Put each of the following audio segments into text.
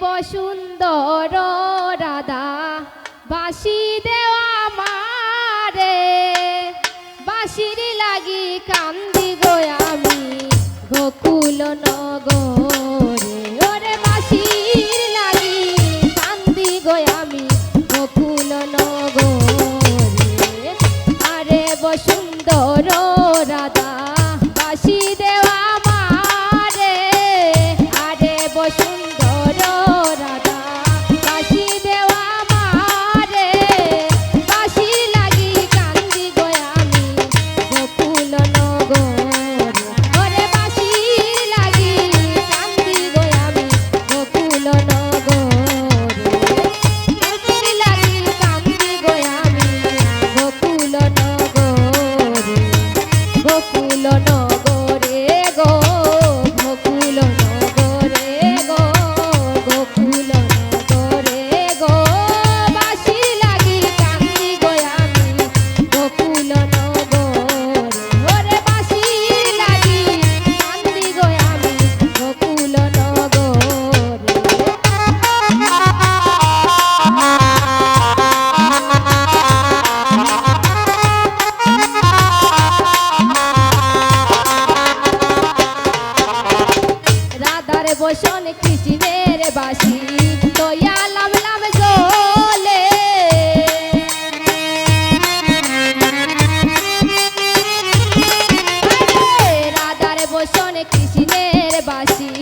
বসুন্দর রাধা বাঁশি দেওয়া মারে বাঁশির লাগি কান্দি গো আমি গোকুল নগরে ওরে বাঁশির লাগি কান্দি গো আমি গোকুল নগরে আরে বসুন্দর রাধা বাঁশি দেওয়া মারে আরে বসুন্দর রাধা বাঁশি দেওয়া মারে বাঁশি লাগি কান্দি গো আমি গোকুল নগরে ওরে বাঁশি লাগি কান্দি গো আমি গোকুল নগরে বাঁশি লাগি কান্দি গো আমি গোকুল নগরে গোকুল নগরে গো গোকুল নগরে গো গোকুল নগরে গো বাঁশি লাগি কান্দি গো আমি গোকুল নগরে ওরে বাঁশি লাগি কান্দি গো আমি গোকুল রাধার বসন কৃষ্ণের বাসি তোয়া লাম লাম জলে রাধার বসন কৃষ্ণের বাসি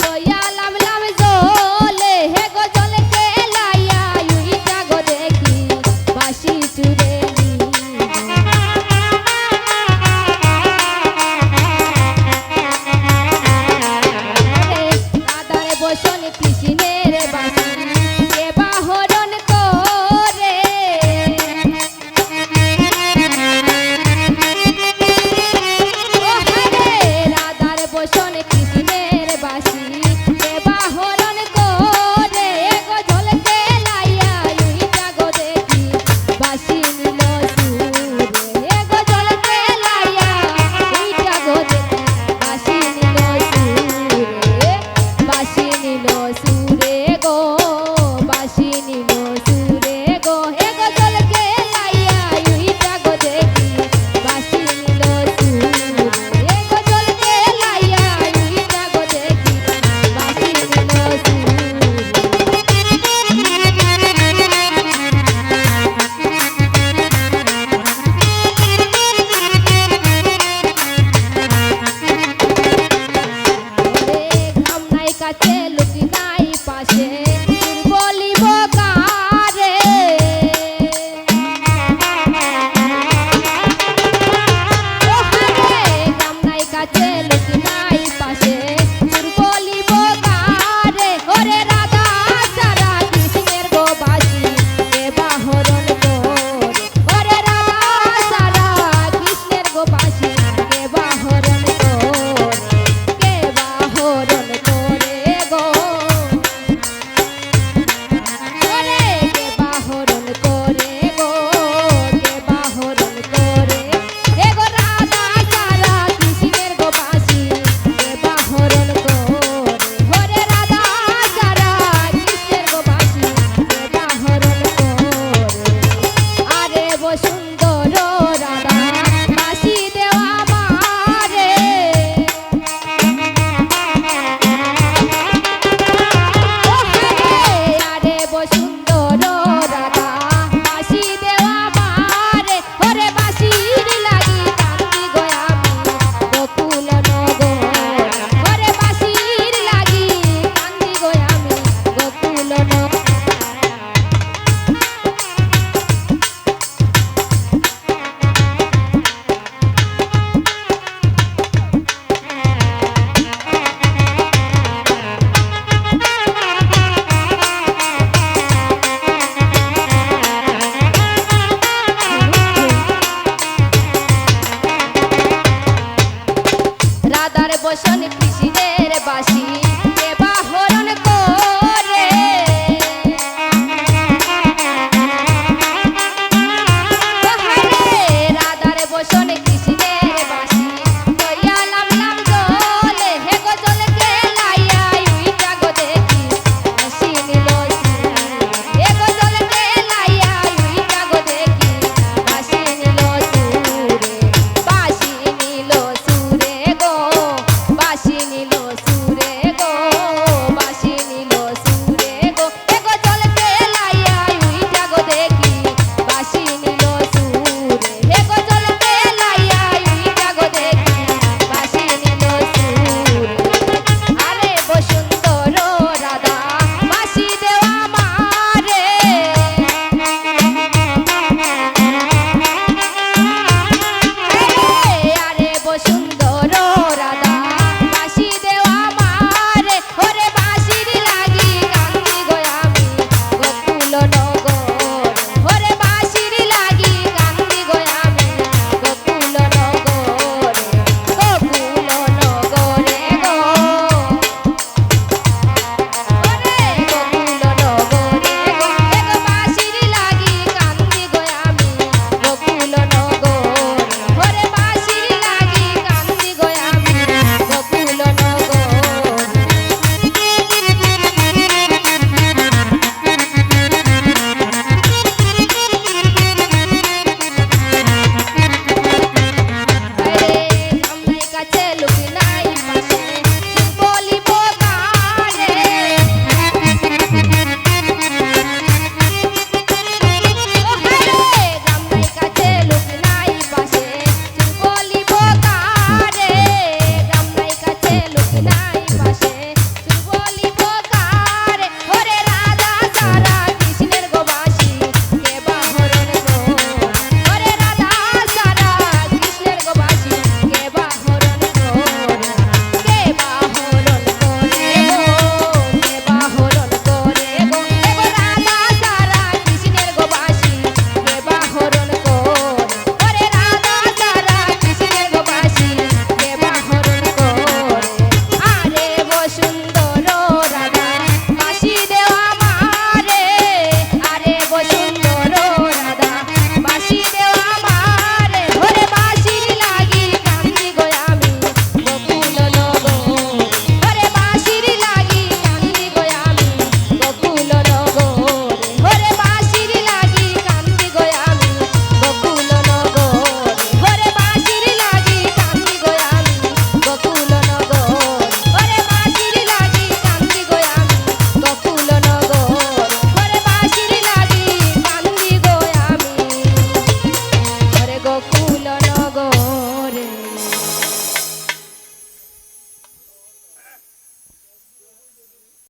তোয়া লাম লাম জলে হে গো জলে কে লাইয়া উইটা গো দেখি বাসি চুরে রাধার বসন কৃষ্ণের বাসি কে বাহরণ